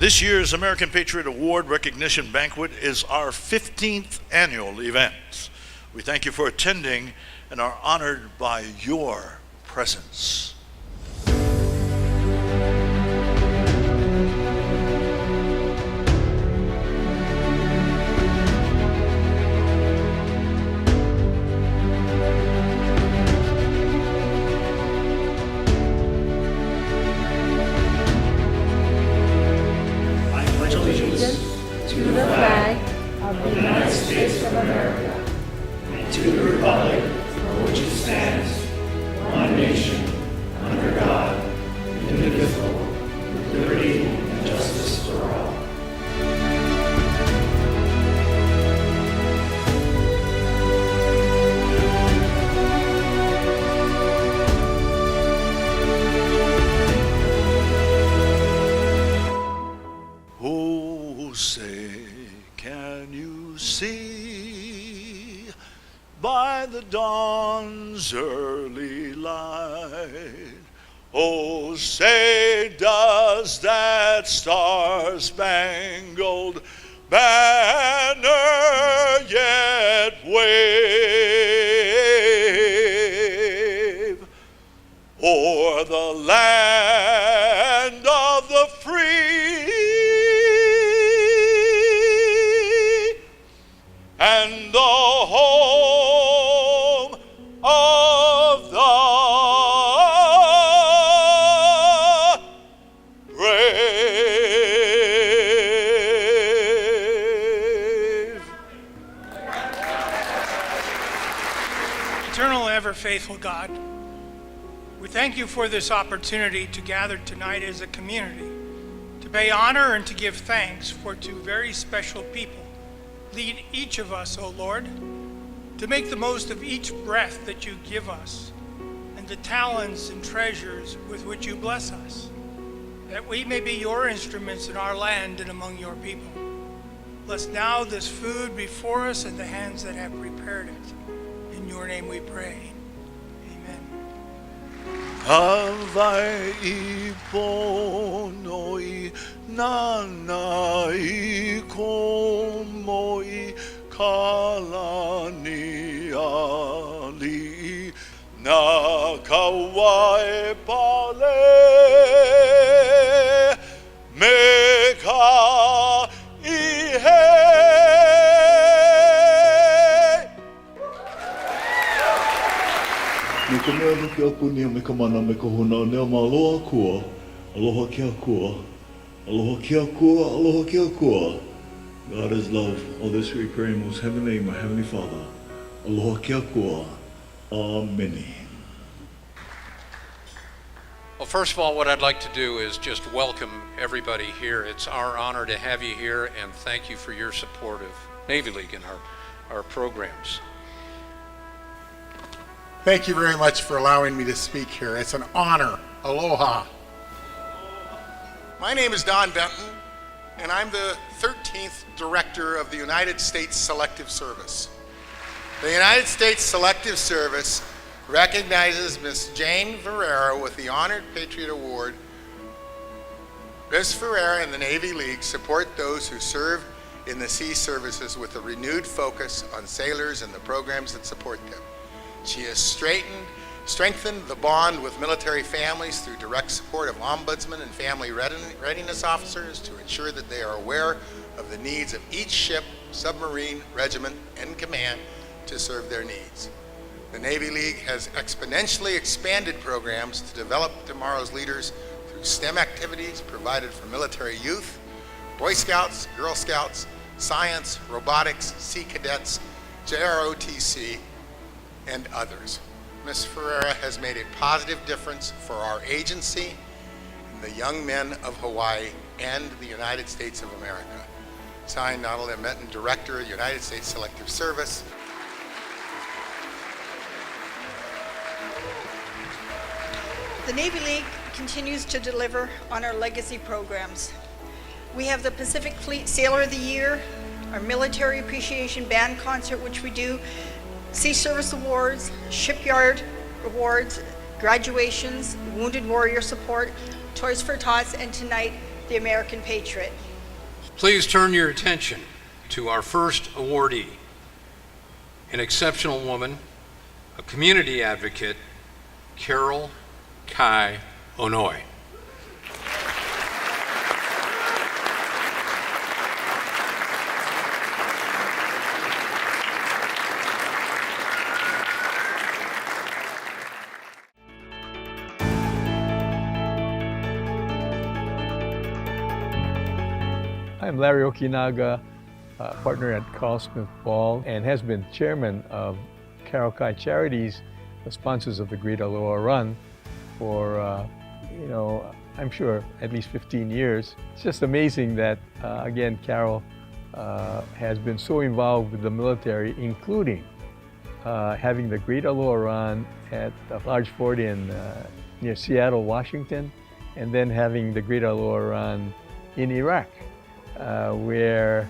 This year's American Patriot Award Recognition Banquet is our 15th annual event. We thank you for attending and are honored by your presence. To the flag of the United States of America and to the republic for which it stands, one nation, under God, indivisible, with liberty and justice for all. Oh, say, can you see by the dawn's early light? Oh, say, does that star-spangled banner yet wave o'er the land of the free and the home of the brave? Eternal, ever faithful God, we thank you for this opportunity to gather tonight as a community, to pay honor and to give thanks for two very special people. Lead each of us, O Lord, to make the most of each breath that you give us and the talents and treasures with which you bless us, that we may be your instruments in our land and among your people. Bless now this food before us and the hands that have prepared it. In your name we pray. Amen. Hawaii ponoi nanai komoi kalani ali na kawai pale meka ihe. Me ka mea luki aku nia me ka mana me ka hona nea ma aloha kua, aloha kia kua, aloha kia kua, aloha kia kua. God is love. All this we pray in most heavenly name, my heavenly Father. Aloha kia kua. Amen. Well, first of all, what I'd like to do is just welcome everybody here. It's our honor to have you here, and thank you for your support of Navy League and our programs. Thank you very much for allowing me to speak here. It's an honor. Aloha. My name is Don Benton, and I'm the 13th Director of the United States Selective Service. The United States Selective Service recognizes Ms. Jane Ferreira with the Honored Patriot Award. Ms. Ferreira and the Navy League support those who serve in the sea services with a renewed focus on sailors and the programs that support them. She has strengthened the bond with military families through direct support of ombudsmen and family readiness officers to ensure that they are aware of the needs of each ship, submarine, regiment, and command to serve their needs. The Navy League has exponentially expanded programs to develop tomorrow's leaders through STEM activities provided for military youth, Boy Scouts, Girl Scouts, science, robotics, sea cadets, JROTC, and others. Ms. Ferreira has made a positive difference for our agency and the young men of Hawaii and the United States of America. Signed, Donald M. Benton, Director, United States Selective Service. The Navy League continues to deliver on our legacy programs. We have the Pacific Fleet Sailor of the Year, our Military Appreciation Band Concert, which we do, Sea Service Awards, Shipyard Awards, graduations, Wounded Warrior Support, Toys for Tots, and tonight, the American Patriot. Please turn your attention to our first awardee, an exceptional woman, a community advocate, Carol Kai Onoi. I'm Larry Okinaga, partner at Carl Smith Ball, and has been chairman of Carol Kai Charities, the sponsors of the Great Aloha Run, for, I'm sure at least 15 years. It's just amazing that, again, Carol has been so involved with the military, including having the Great Aloha Run at the large fort in near Seattle, Washington, and then having the Great Aloha Run in Iraq. Where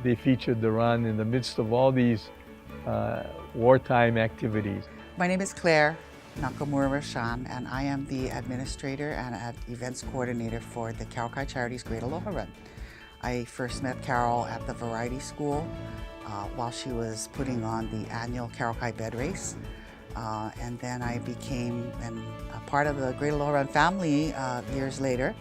they featured the run in the midst of all these wartime activities. My name is Claire Nakamura-Rashan, and I am the administrator and events coordinator for the Carol Kai Charities Great Aloha Run. I first met Carol at the Variety School while she was putting on the annual Carol Kai Bed Race. And then I became a part of the Great Aloha Run family years later.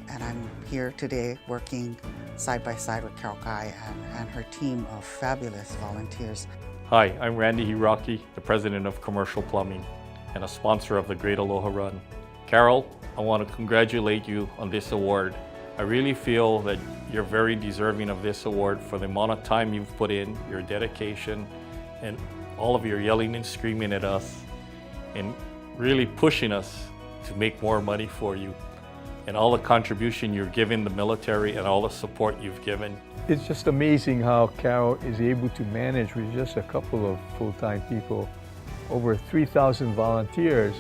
And I'm here today working side by side with Carol Kai and her team of fabulous volunteers. Hi, I'm Randy Hiraki, the president of Commercial Plumbing and a sponsor of the Great Aloha Run. Carol, I want to congratulate you on this award. I really feel that you're very deserving of this award for the amount of time you've put in, your dedication, and all of your yelling and screaming at us, and really pushing us to make more money for you, and all the contribution you're giving the military and all the support you've given. It's just amazing how Carol is able to manage with just a couple of full-time people over 3,000 volunteers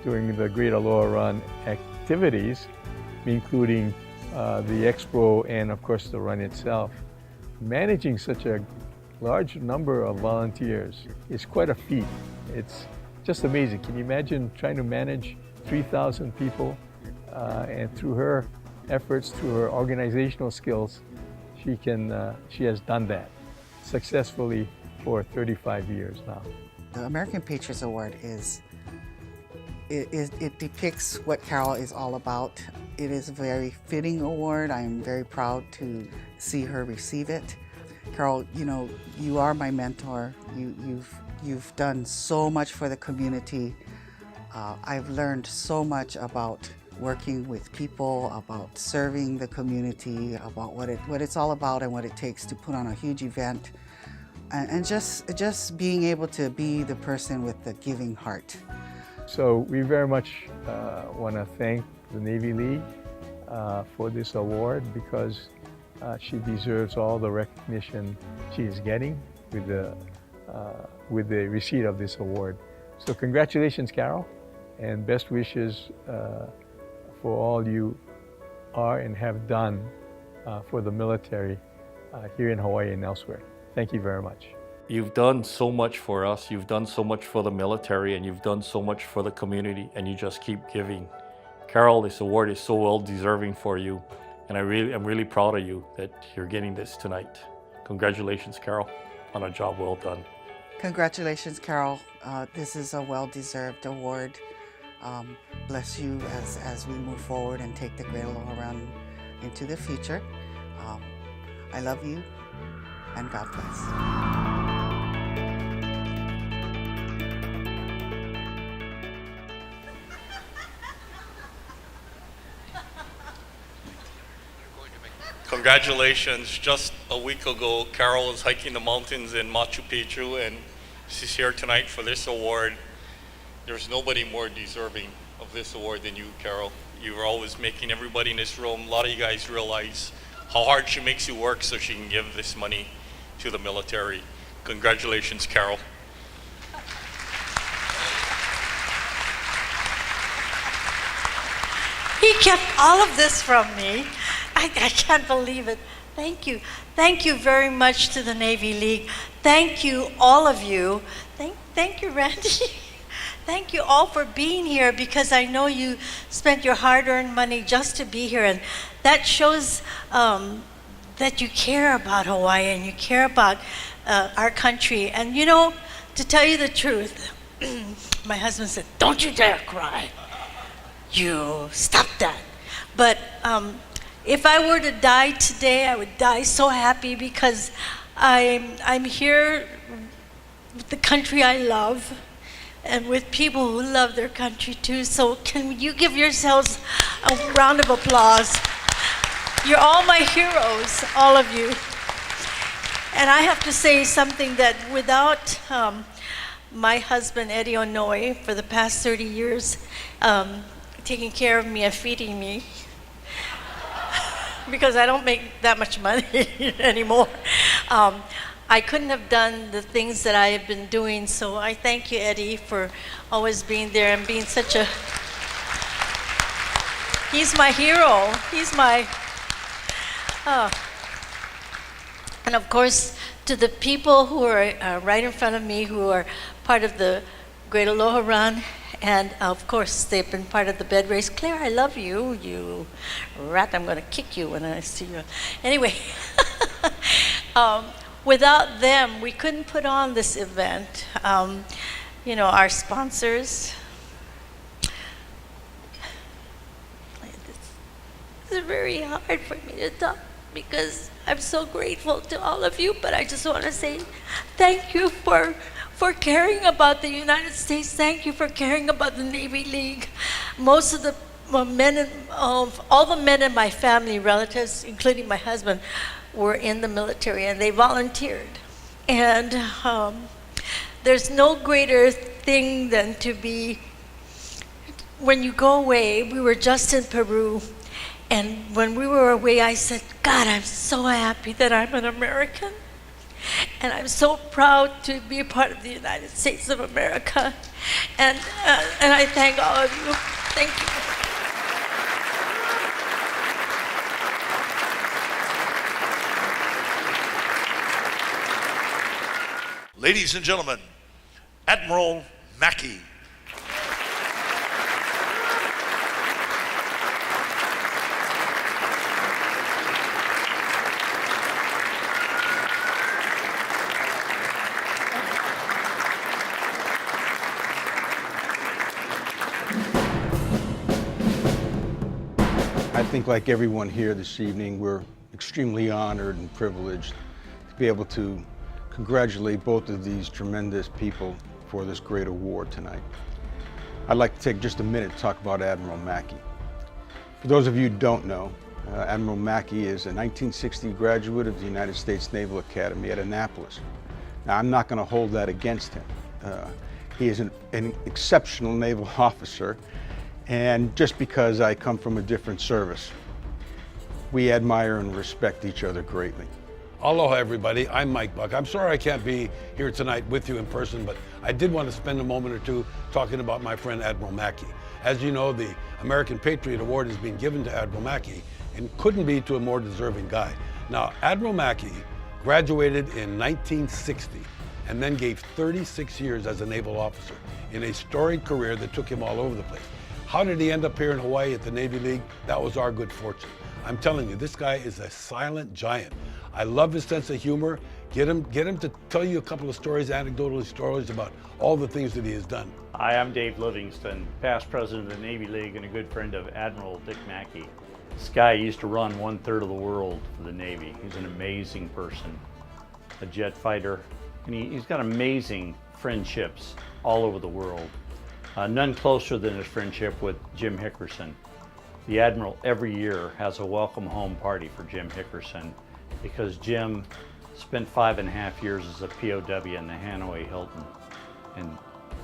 during the Great Aloha Run activities, including the expo and of course the run itself. Managing such a large number of volunteers is quite a feat. It's just amazing. Can you imagine trying to manage 3,000 people? And through her efforts, through her organizational skills, she has done that successfully for 35 years now. The American Patriots Award it depicts what Carol is all about. It is a very fitting award. I'm very proud to see her receive it. Carol, you are my mentor. You've done so much for the community. I've learned so much about working with people, about serving the community, about what it's all about and what it takes to put on a huge event, and just being able to be the person with the giving heart. So we very much want to thank the Navy League for this award, because she deserves all the recognition she is getting with the receipt of this award. So congratulations, Carol, and best wishes for all you are and have done for the military here in Hawaii and elsewhere. Thank you very much. You've done so much for us, you've done so much for the military, and you've done so much for the community, and you just keep giving. Carol, this award is so well deserving for you, and I'm really proud of you that you're getting this tonight. Congratulations, Carol, on a job well done. Congratulations, Carol. This is a well-deserved award. Bless you as we move forward and take the Great Aloha Run into the future. I love you, and God bless. Congratulations. Just a week ago, Carol was hiking the mountains in Machu Picchu, and she's here tonight for this award. There's nobody more deserving of this award than you, Carol. You're always making everybody in this room, a lot of you guys realize how hard she makes you work so she can give this money to the military. Congratulations, Carol. He kept all of this from me. I can't believe it. Thank you. Thank you very much to the Navy League. Thank you, all of you. Thank you, Randy. thank you all for being here, because I know you spent your hard-earned money just to be here, and that shows that you care about Hawaii and you care about our country. And you know, to tell you the truth, my husband said, "Don't you dare cry. You stop that." But if I were to die today, I would die so happy, because I'm here with the country I love and with people who love their country too. So can you give yourselves a round of applause? You're all my heroes, all of you. And I have to say something, that without my husband, Eddie Onoi, for the past 30 years, taking care of me and feeding me, because I don't make that much money anymore, I couldn't have done the things that I have been doing. So I thank you, Eddie, for always being there and being such a, he's my hero. He's my, and of course, to the people who are right in front of me, who are part of the Great Aloha Run, and of course, they've been part of the bed race. Claire, I love you, you rat. I'm going to kick you when I see you. Anyway, without them, we couldn't put on this event. You know, our sponsors. It's very hard for me to talk, because I'm so grateful to all of you, but I just want to say thank you for caring about the United States. Thank you for caring about the Navy League. Most of the men, all the men in my family, relatives, including my husband, were in the military, and they volunteered. And there's no greater thing than to be, when you go away, we were just in Peru, and when we were away, I said, God, I'm so happy that I'm an American. And I'm so proud to be a part of the United States of America. And I thank all of you. Thank you. Ladies and gentlemen, Admiral Mackey. I think, like everyone here this evening, we're extremely honored and privileged to be able to congratulate both of these tremendous people for this great award tonight. I'd like to take just a minute to talk about Admiral Mackey. For those of you who don't know, Admiral Mackey is a 1960 graduate of the United States Naval Academy at Annapolis. Now, I'm not going to hold that against him. He is an exceptional naval officer, and just because I come from a different service, we admire and respect each other greatly. Aloha, everybody. I'm Mike Buck. I'm sorry I can't be here tonight with you in person, but I did want to spend a moment or two talking about my friend Admiral Mackey. As you know, the American Patriot Award is being given to Admiral Mackey, and couldn't be to a more deserving guy. Now, Admiral Mackey graduated in 1960 and then gave 36 years as a naval officer in a storied career that took him all over the place. How did he end up here in Hawaii at the Navy League? That was our good fortune. I'm telling you, this guy is a silent giant. I love his sense of humor. Get him to tell you a couple of stories, anecdotal stories about all the things that he has done. Hi, I'm Dave Livingston, past president of the Navy League and a good friend of Admiral Dick Mackey. This guy used to run 1/3 of the world for the Navy. He's an amazing person, a jet fighter, and he's got amazing friendships all over the world. None closer than his friendship with Jim Hickerson. The Admiral every year has a welcome home party for Jim Hickerson because Jim spent 5.5 years as a POW in the Hanoi Hilton. And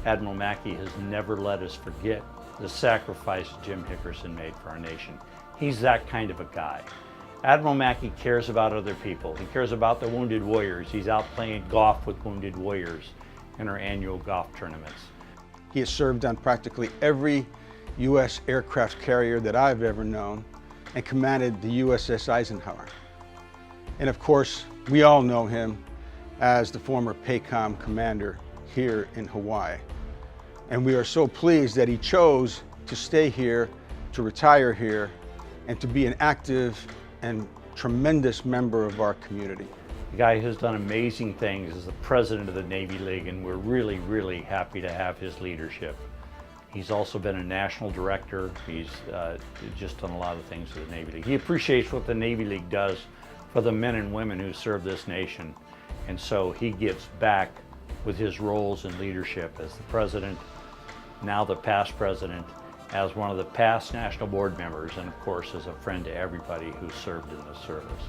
Admiral Mackey has never let us forget the sacrifice Jim Hickerson made for our nation. He's that kind of a guy. Admiral Mackey cares about other people. He cares about the wounded warriors. He's out playing golf with wounded warriors in our annual golf tournaments. He has served on practically every U.S. aircraft carrier that I've ever known and commanded the USS Eisenhower. And of course, we all know him as the former PACOM commander here in Hawaii. And we are so pleased that he chose to stay here, to retire here, and to be an active and tremendous member of our community. The guy has done amazing things as the president of the Navy League, and we're really, really happy to have his leadership. He's also been a national director. He's just done a lot of things for the Navy League. He appreciates what the Navy League does for the men and women who serve this nation. And so he gives back with his roles in leadership as the president, now the past president, as one of the past national board members, and of course as a friend to everybody who served in the service.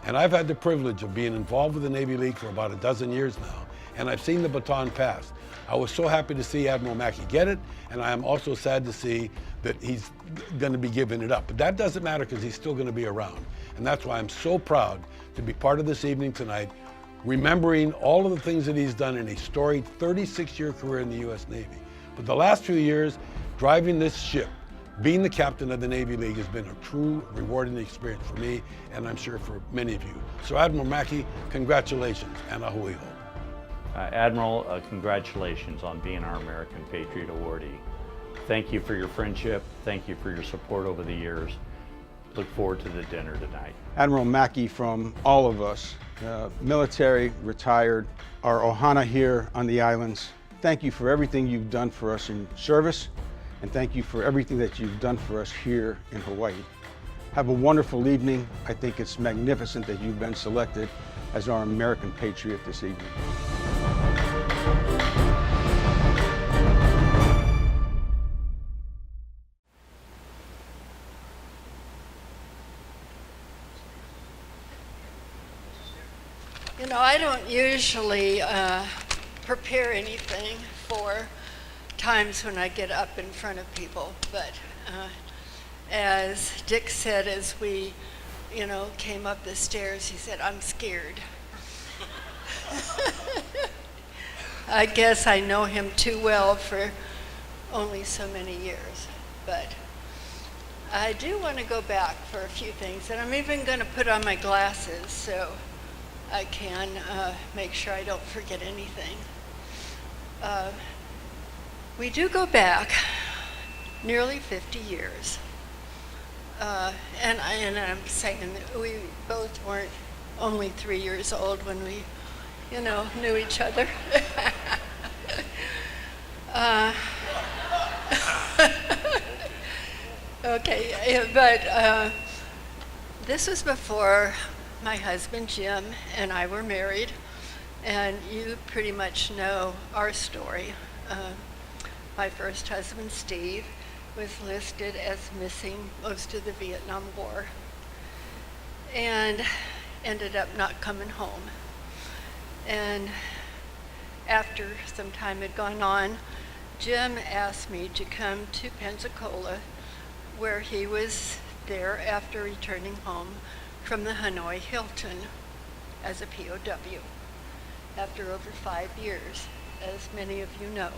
And I've had the privilege of being involved with the Navy League for about a dozen years now, and I've seen the baton passed. I was so happy to see Admiral Mackey get it, and I am also sad to see that he's going to be giving it up. But that doesn't matter because he's still going to be around. And that's why I'm so proud to be part of this evening tonight, remembering all of the things that he's done in a storied 36-year career in the U.S. Navy. But the last few years, driving this ship, being the captain of the Navy League has been a true rewarding experience for me, and I'm sure for many of you. So Admiral Mackey, congratulations, and a hui ho. Admiral, congratulations on being our American Patriot awardee. Thank you for your friendship. Thank you for your support over the years. Look forward to the dinner tonight. Admiral Mackey, from all of us, military, retired, our ohana here on the islands, thank you for everything you've done for us in service, and thank you for everything that you've done for us here in Hawaii. Have a wonderful evening. I think it's magnificent that you've been selected as our American Patriot this evening. You know, I don't usually prepare anything for times when I get up in front of people, but as Dick said as we, came up the stairs, he said, "I'm scared." I guess I know him too well for only so many years, but I do want to go back for a few things, and I'm even going to put on my glasses so I can make sure I don't forget anything. We do go back nearly 50 years. And I'm saying that we both weren't only 3 years old when we, knew each other. Okay, but this was before my husband Jim and I were married, and you pretty much know our story. My first husband, Steve, was listed as missing most of the Vietnam War and ended up not coming home. And after some time had gone on, Jim asked me to come to Pensacola, where he was there after returning home from the Hanoi Hilton as a POW after over 5 years. As many of you know,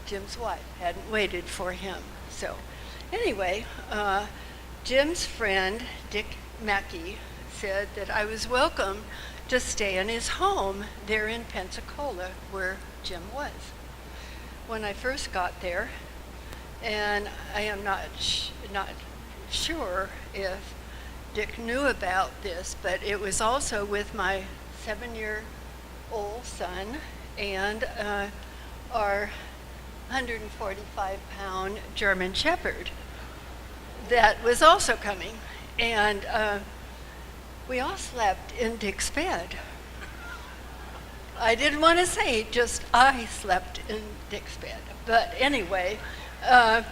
Jim's wife hadn't waited for him. So anyway, Jim's friend, Dick Mackey, said that I was welcome to stay in his home there in Pensacola, where Jim was. When I first got there, and I am not sure if Dick knew about this, but it was also with my 7-year-old son and our 145-pound German Shepherd that was also coming. And we all slept in Dick's bed. I didn't want to say just I slept in Dick's bed. But anyway, the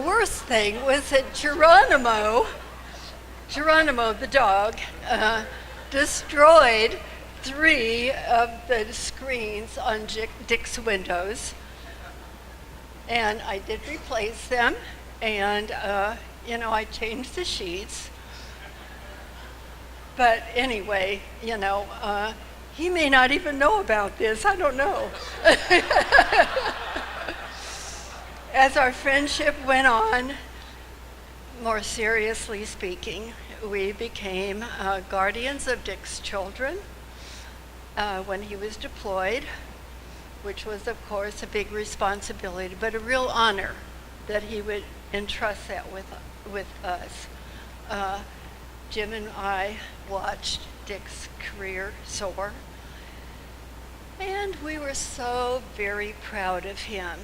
worst thing was that Geronimo the dog, destroyed 3 of the screens on Dick's windows. And I did replace them, and I changed the sheets. But anyway, he may not even know about this, I don't know. As our friendship went on, more seriously speaking, we became guardians of Dick's children when he was deployed. which was, of course, a big responsibility, but a real honor that he would entrust that with us. Jim and I watched Dick's career soar, and we were so very proud of him.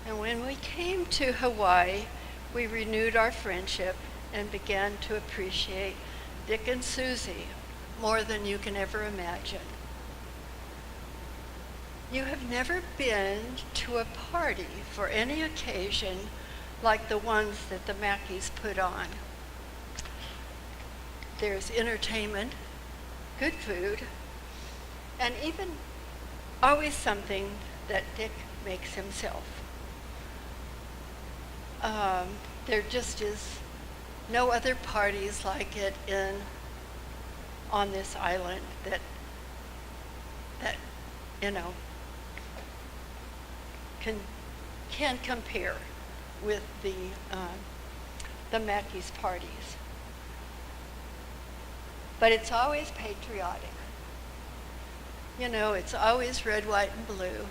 And when we came to Hawaii, we renewed our friendship and began to appreciate Dick and Susie more than you can ever imagine. You have never been to a party for any occasion like the ones that the Mackeys put on. There's entertainment, good food, and even always something that Dick makes himself. There just is no other parties like it on this island that can compare with the Mackey's parties. But it's always patriotic. You know, it's always red, white, and blue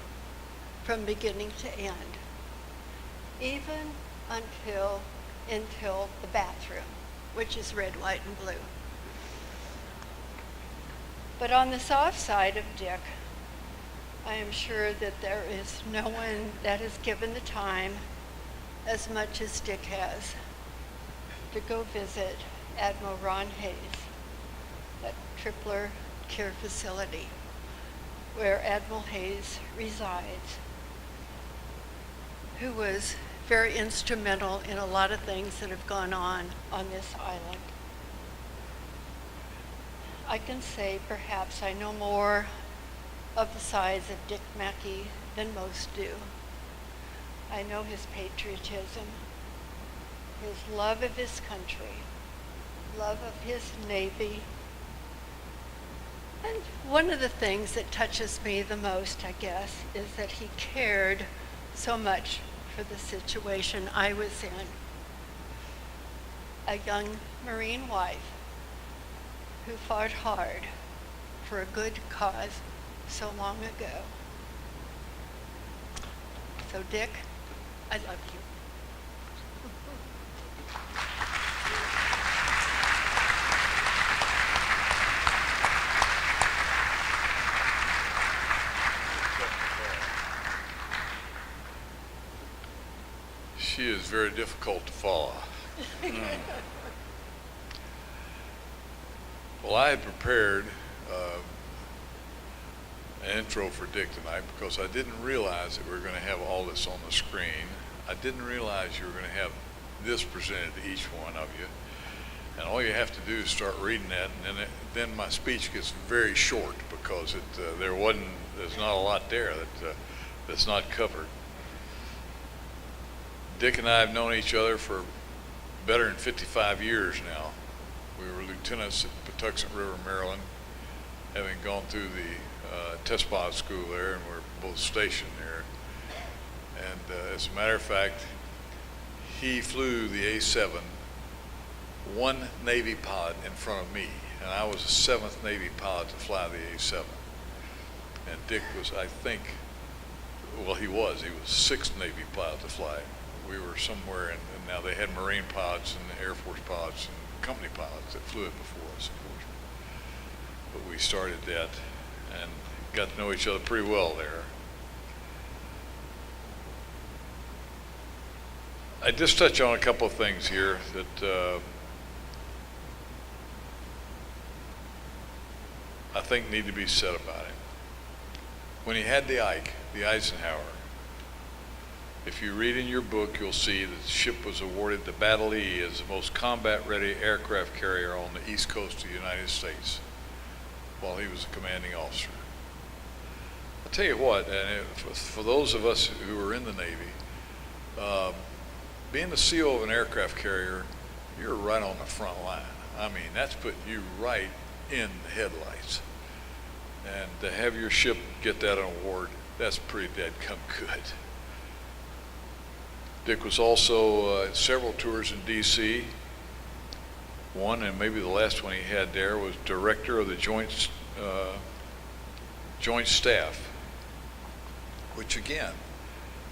from beginning to end, even until the bathroom, which is red, white, and blue. But on the soft side of Dick, I am sure that there is no one that has given the time as much as Dick has to go visit Admiral Ron Hayes at Tripler Care Facility, where Admiral Hayes resides, who was very instrumental in a lot of things that have gone on this island. I can say perhaps I know more of the size of Dick Mackey than most do. I know his patriotism, his love of his country, love of his Navy. And one of the things that touches me the most, I guess, is that he cared so much for the situation I was in. A young Marine wife who fought hard for a good cause so long ago. So Dick, I love you. She is very difficult to follow. Well, I had prepared an intro for Dick tonight because I didn't realize that we were going to have all this on the screen. I didn't realize you were going to have this presented to each one of you. And all you have to do is start reading that, and then my speech gets very short because there's not a lot there that's not covered. Dick and I have known each other for better than 55 years now. We were lieutenants at Patuxent River, Maryland, having gone through the test pilot school there, and we're both stationed there. And as a matter of fact, he flew the A-7, one Navy pilot in front of me, and I was the 7th Navy pilot to fly the A-7. And Dick was, I think, well, he was the 6th Navy pilot to fly. We were somewhere, and now they had Marine pilots and Air Force pilots and company pilots that flew it before us, of course. But we started that and got to know each other pretty well there. I just touch on a couple of things here that I think need to be said about him. When he had the Eisenhower, if you read in your book, you'll see that the ship was awarded the Battle E as the most combat-ready aircraft carrier on the east coast of the United States while he was a commanding officer. I'll tell you what, and for those of us who were in the Navy, being the CO of an aircraft carrier, you're right on the front line. I mean, that's putting you right in the headlights. And to have your ship get that award, that's pretty dadgum good. Dick was also at several tours in D.C. One, and maybe the last one he had there, was director of the Joint Staff which again,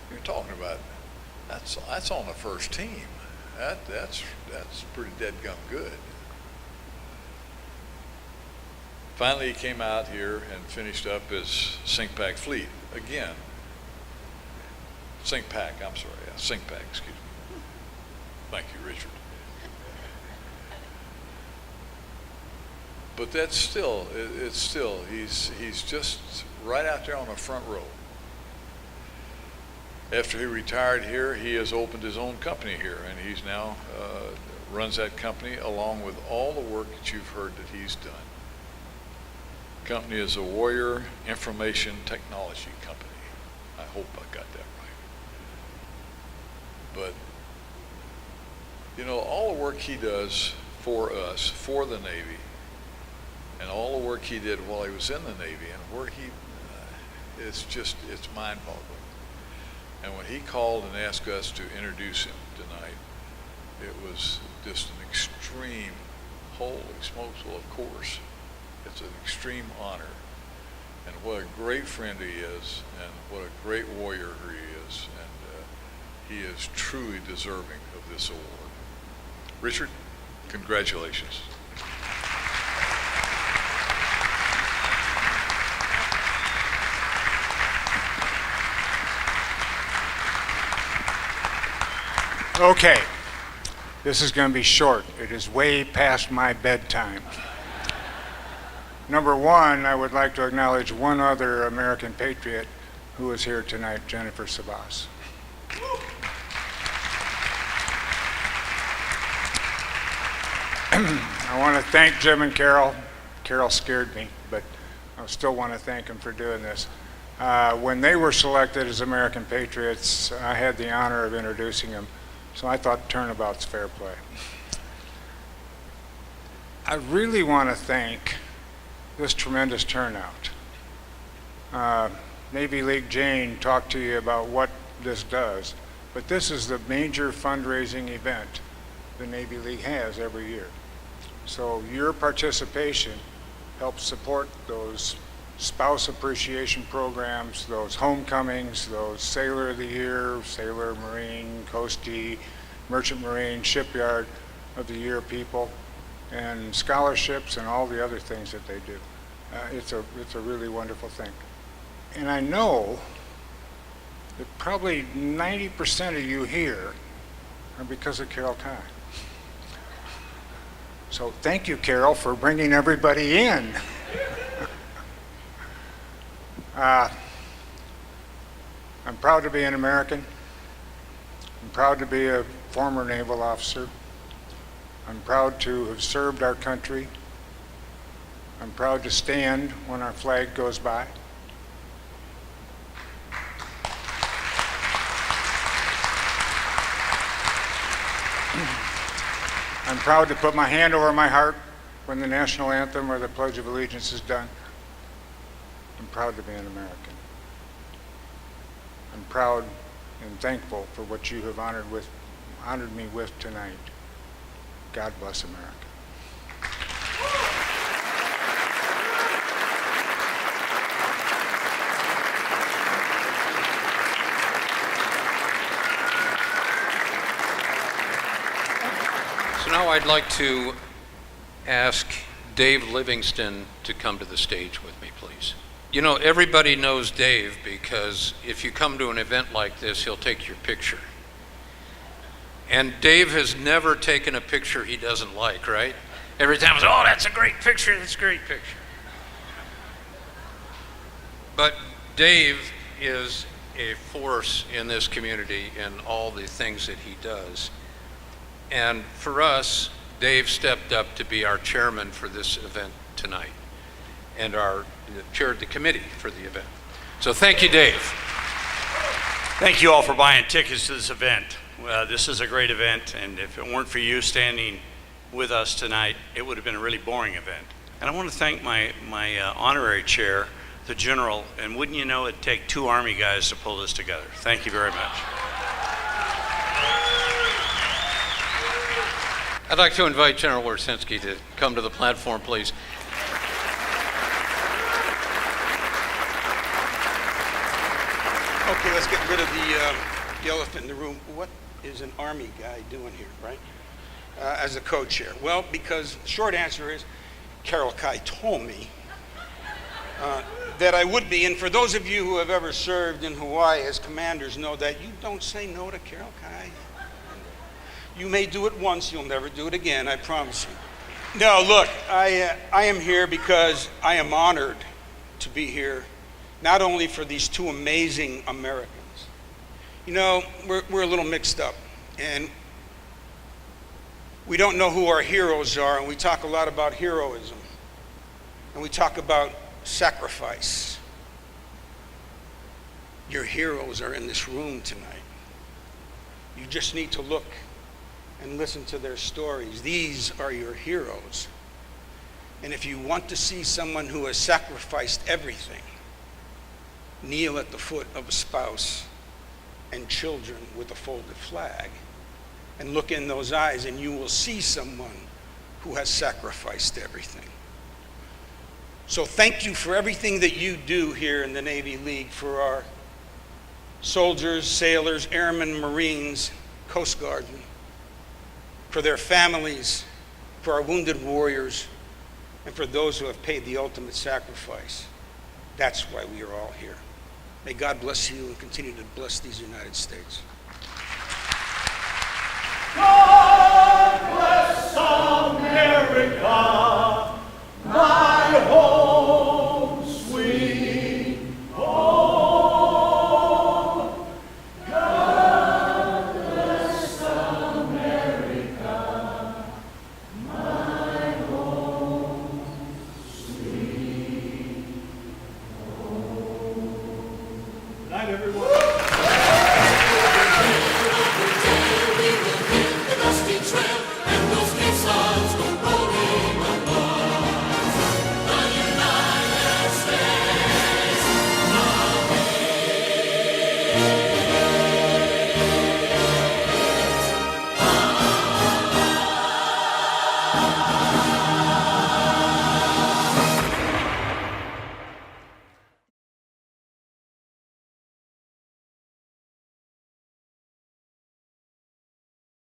you're talking about, that's on the first team. That's pretty dead-gum good. Finally, he came out here and finished up his SINCPAC fleet again. SINCPAC, I'm sorry, yeah, SINCPAC, excuse me. Thank you, Richard. But that's still, he's just right out there on the front row. After he retired here, he has opened his own company here, and he's now runs that company along with all the work that you've heard that he's done. The company is a Warrior Information Technology Company. I hope I got that right. But, you know, all the work he does for us, for the Navy, and all the work he did while he was in the Navy, and where he, it's mind-boggling. And when he called and asked us to introduce him tonight, it was just an extreme, holy smokes, well, of course, it's an extreme honor. And what a great friend he is, and what a great warrior he is, and he is truly deserving of this award. Richard, congratulations. Okay, this is going to be short. It is way past my bedtime. Number one, I would like to acknowledge one other American patriot who is here tonight, Jennifer Sabas. I want to thank Jim and Carol. Carol scared me, but I still want to thank them for doing this. When they were selected as American Patriots, I had the honor of introducing them. So I thought turnabout's fair play. I really want to thank this tremendous turnout. Navy League Jane talked to you about what this does, but this is the major fundraising event the Navy League has every year. So your participation helps support those spouse appreciation programs, those homecomings, those Sailor of the Year, Sailor, Marine, Coastie, Merchant Marine, Shipyard of the Year people, and scholarships and all the other things that they do. It's a really wonderful thing. And I know that probably 90% of you here are because of Carol Kai. So thank you, Carol, for bringing everybody in. I'm proud to be an American. I'm proud to be a former naval officer. I'm proud to have served our country. I'm proud to stand when our flag goes by. I'm proud to put my hand over my heart when the national anthem or the Pledge of Allegiance is done. I'm proud to be an American. I'm proud and thankful for what you have honored me with tonight. God bless America. So now I'd like to ask Dave Livingston to come to the stage with me, please. You know, everybody knows Dave because if you come to an event like this, he'll take your picture. And Dave has never taken a picture he doesn't like, right? Every time it's, oh, that's a great picture, that's a great picture. But Dave is a force in this community in all the things that he does. And for us, Dave stepped up to be our chairman for this event tonight and chaired the committee for the event. So thank you, Dave. Thank you all for buying tickets to this event. This is a great event, and if it weren't for you standing with us tonight, it would have been a really boring event. And I want to thank my honorary chair, the general, and wouldn't you know, it'd take 2 Army guys to pull this together. Thank you very much. I'd like to invite General Wersinski to come to the platform, please. Okay, let's get rid of the elephant in the room. What is an Army guy doing here, right? As a co-chair? Well, because the short answer is Carol Kai told me that I would be. And for those of you who have ever served in Hawaii as commanders know that you don't say no to Carol Kai. You may do it once, you'll never do it again, I promise you. No, look, I am here because I am honored to be here, not only for these two amazing Americans. You know, we're a little mixed up, and we don't know who our heroes are, and we talk a lot about heroism, and we talk about sacrifice. Your heroes are in this room tonight. You just need to look and listen to their stories. These are your heroes. And if you want to see someone who has sacrificed everything, kneel at the foot of a spouse and children with a folded flag and look in those eyes, and you will see someone who has sacrificed everything. So thank you for everything that you do here in the Navy League for our soldiers, sailors, airmen, Marines, Coast Guardsmen, for their families, for our wounded warriors, and for those who have paid the ultimate sacrifice. That's why we are all here. May God bless you and continue to bless these United States. Go!